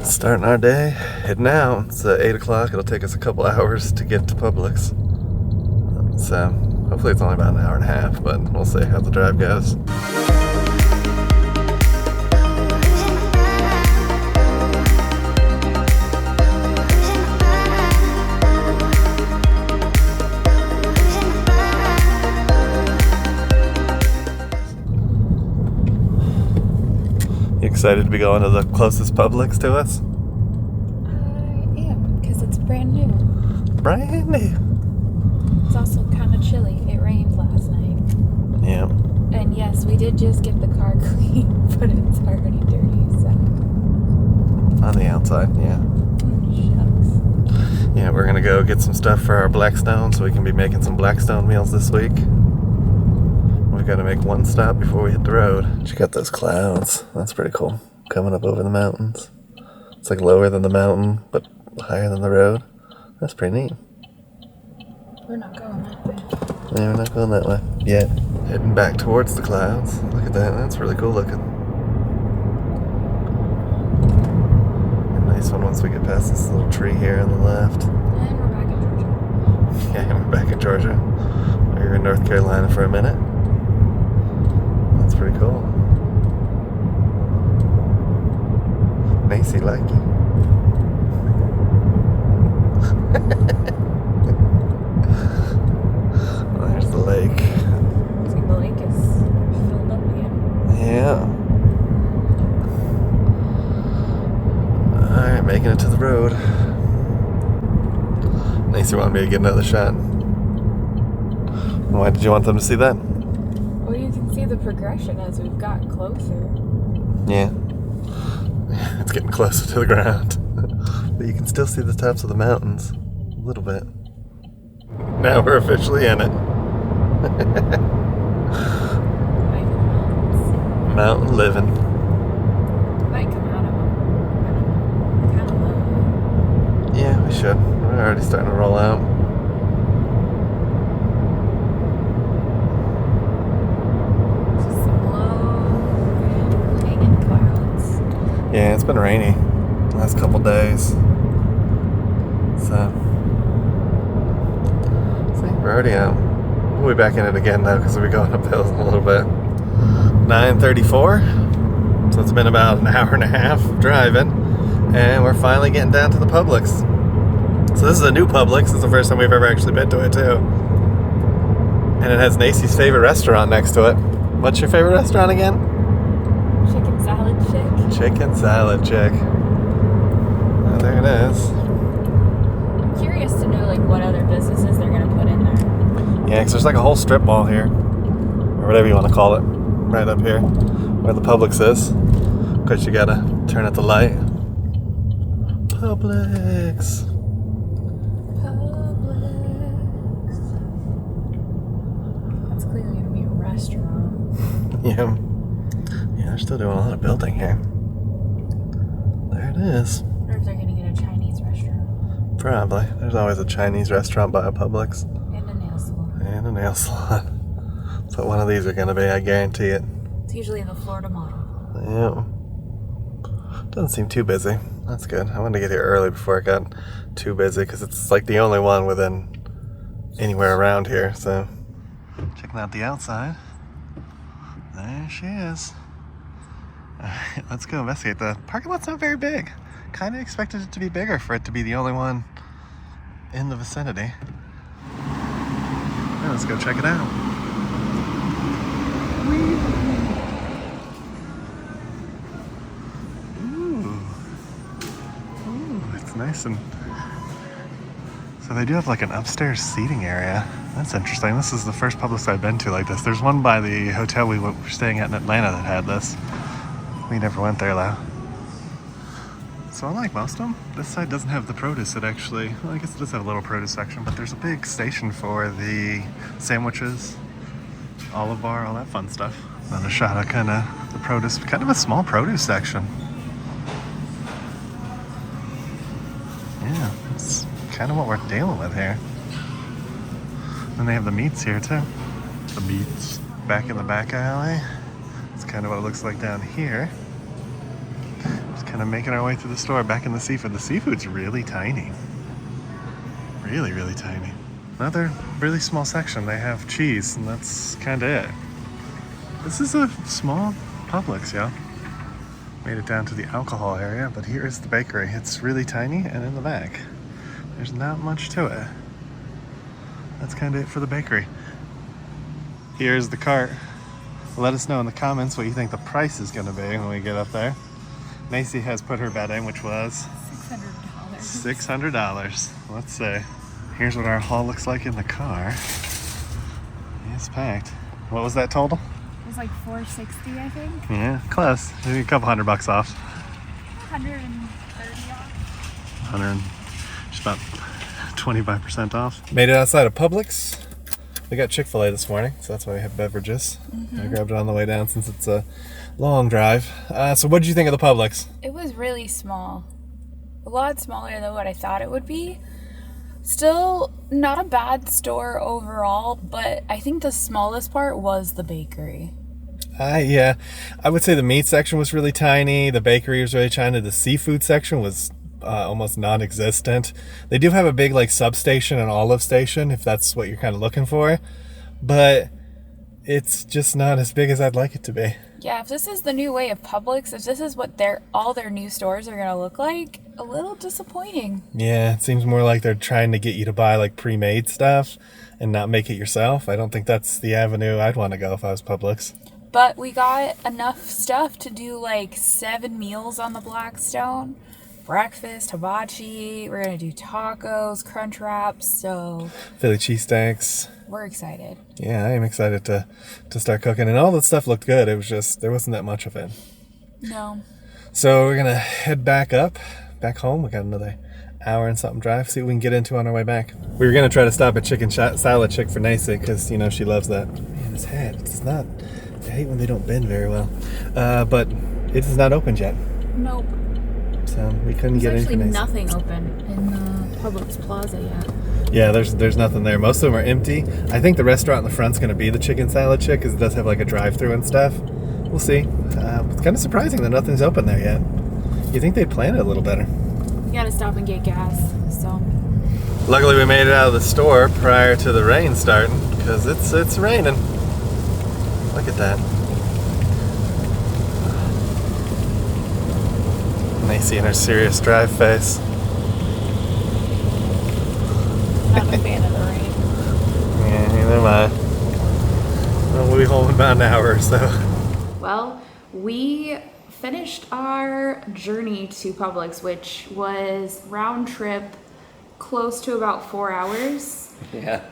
Starting our day, heading out. It's 8 o'clock. It'll take us a couple hours to get to Publix. So hopefully it's only about an hour and a half, but we'll see how the drive goes. You excited to be going to the closest Publix to us? I am, because it's brand new. Brand new. It's also kind of chilly. It rained last night. Yeah. And yes, we did just get the car clean, but it's already dirty, so. On the outside, yeah. Shucks. Yeah, we're gonna go get some stuff for our Blackstone so we can be making some Blackstone meals this week. We've got to make one stop before we hit the road. Check out those clouds. That's pretty cool. Coming up over the mountains. It's like lower than the mountain, but higher than the road. That's pretty neat. We're not going that way. Yeah, we're not going that way yet. Heading back towards the clouds. Look at that. That's really cool looking. A nice one once we get past this little tree here on the left. And we're back in Georgia. Yeah, we're back in Georgia. We were in North Carolina for a minute. That's pretty cool. Macy like you. Well, there's the lake. See, the lake is filled up again. Yeah. Alright, making it to the road. Macy wanted me to get another shot. Why did you want them to see that? Well, you can see the progression as we've got closer. Yeah. It's getting closer to the ground. But you can still see the tops of the mountains. A little bit. Now we're officially in it. Mountain living. Might come out of them. Kind of low. Yeah, we should. We're already starting to roll out. Just some low hanging clouds. Yeah, it's been rainy the last couple days. So, see, we're already out. We'll be back in it again though, because we'll be going up the hills in a little bit. 9:34. So it's been about an hour and a half of driving, and we're finally getting down to the Publix. So this is a new Publix. This is the first time we've ever actually been to it too. And it has Nacy's favorite restaurant next to it. What's your favorite restaurant again? Chicken salad chick. Chicken Salad Chick. Oh, there it is. I'm curious to know like what other businesses they're gonna put in there. Yeah, because there's like a whole strip mall here, or whatever you want to call it, right up here, where the Publix is. Of course, you gotta turn at the light. Publix. That's clearly gonna be a restaurant. Yeah. Yeah, they're still doing a lot of building here. There it is. I wonder if they're gonna get a Chinese restaurant. Probably. There's always a Chinese restaurant by a Publix. And a nail salon. And a nail salon. That's what one of these are gonna be, I guarantee it. It's usually the Florida model. Yeah. Doesn't seem too busy. That's good. I wanted to get here early before it got too busy because it's like the only one within anywhere around here. So, checking out the outside. There she is. Alright, let's go investigate. The parking lot's not very big. Kind of expected it to be bigger for it to be the only one in the vicinity. Yeah, let's go check it out. It's nice. And so they do have like an upstairs seating area. That's interesting. This is the first Publix I've been to like this. There's one by the hotel we were staying at in Atlanta that had this. We never went there though. So unlike most of them, this side doesn't have the produce. It actually, well, I guess it does have a little produce section, but there's a big station for the sandwiches, olive bar, all that fun stuff. Another shot of kind of the produce, kind of a small produce section. Yeah, it's kind of what we're dealing with here. And they have the meats here too. The meats back in the back alley. It's kind of what it looks like down here. Just kind Kind of making our way through the store, back in the seafood. The seafood's really tiny. Really, really tiny. Another really small section. They have cheese, and that's kind of it. This is a small Publix, yeah. Made it down to the alcohol area, but here is the bakery. It's really tiny, and in the back, there's not much to it. That's kind of it for the bakery. Here's the cart. Let us know in the comments what you think the price is going to be when we get up there. Macy has put her bet in, which was $600. $600. Let's see. Here's what our haul looks like in the car. It's packed. What was that total? It was like $460, I think. Yeah, close. Maybe a couple $100 off. 130 off. 100, just about 25% off. Made it outside of Publix. We got Chick-fil-A this morning, so that's why we have beverages. I grabbed it on the way down since it's a long drive. So what did you think of the Publix? It was really small. A lot smaller than what I thought it would be. Still not a bad store overall, but I think the smallest part was the bakery. Yeah, I would say the meat section was really tiny. The bakery was really tiny. The seafood section was almost non-existent. They do have a big like substation and olive station if that's what you're kind of looking for, but it's just not as big as I'd like it to be. Yeah, if this is the new way of Publix, if this is what all their new stores are gonna look like, a little disappointing. Yeah, it seems more like they're trying to get you to buy like pre-made stuff and not make it yourself. I don't think that's the avenue I'd want to go if I was Publix. But we got enough stuff to do like 7 meals on the Blackstone. Breakfast, hibachi, we're gonna do tacos, crunch wraps, so Philly cheesesteaks. We're excited. Yeah, I am excited to start cooking, and all that stuff looked good. It was just there wasn't that much of it. No. So we're gonna head back home. We got another hour and something drive. See what we can get into on our way back. We were gonna try to stop at Chicken Salad Chick for Nacy because she loves that. Man, this head, it's not. I hate when they don't bend very well. But it is not opened yet. Nope. So we couldn't get in for Nacy. There's actually nothing open in the Publix Plaza yet. Yeah, there's nothing there. Most of them are empty. I think the restaurant in the front's going to be the Chicken Salad Chick because it does have like a drive-thru and stuff. We'll see. It's kind of surprising that nothing's open there yet. You think they'd plan it a little better. We gotta stop and get gas, so. Luckily we made it out of the store prior to the rain starting because it's raining. Look at that. Nacy and her serious drive face. Not a fan of the rain. Yeah, neither am I. We'll be home in about an hour or so. Well, we finished our journey to Publix, which was round trip close to about 4 hours. Yeah.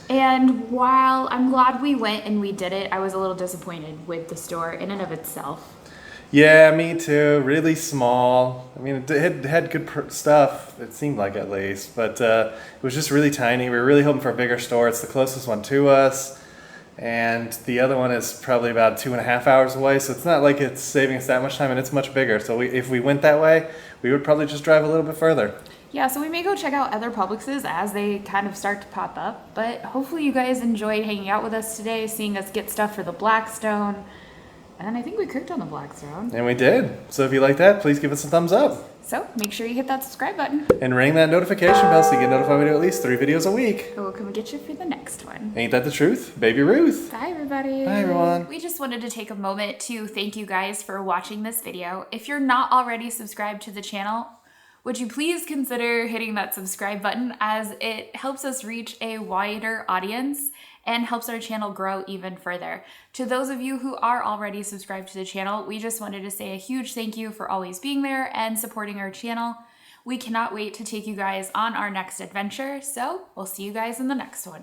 And while I'm glad we went and we did it, I was a little disappointed with the store in and of itself. Yeah, me too. Really small. I mean, it had good stuff, it seemed like at least, but it was just really tiny. We were really hoping for a bigger store. It's the closest one to us, and the other one is probably about 2.5 hours away, so it's not like it's saving us that much time, and it's much bigger. So if we went that way, we would probably just drive a little bit further. Yeah, so we may go check out other Publixes as they kind of start to pop up, but hopefully you guys enjoyed hanging out with us today, seeing us get stuff for the Blackstone. And I think we cooked on the Blackstone. And we did. So if you like that, please give us a thumbs up. So make sure you hit that subscribe button. And ring that notification bell so you get notified when we do at least 3 videos a week. And we'll come and get you for the next one. Ain't that the truth? Baby Ruth. Bye, everybody. Bye, everyone. We just wanted to take a moment to thank you guys for watching this video. If you're not already subscribed to the channel, would you please consider hitting that subscribe button, as it helps us reach a wider audience and helps our channel grow even further. To those of you who are already subscribed to the channel, we just wanted to say a huge thank you for always being there and supporting our channel. We cannot wait to take you guys on our next adventure, so we'll see you guys in the next one.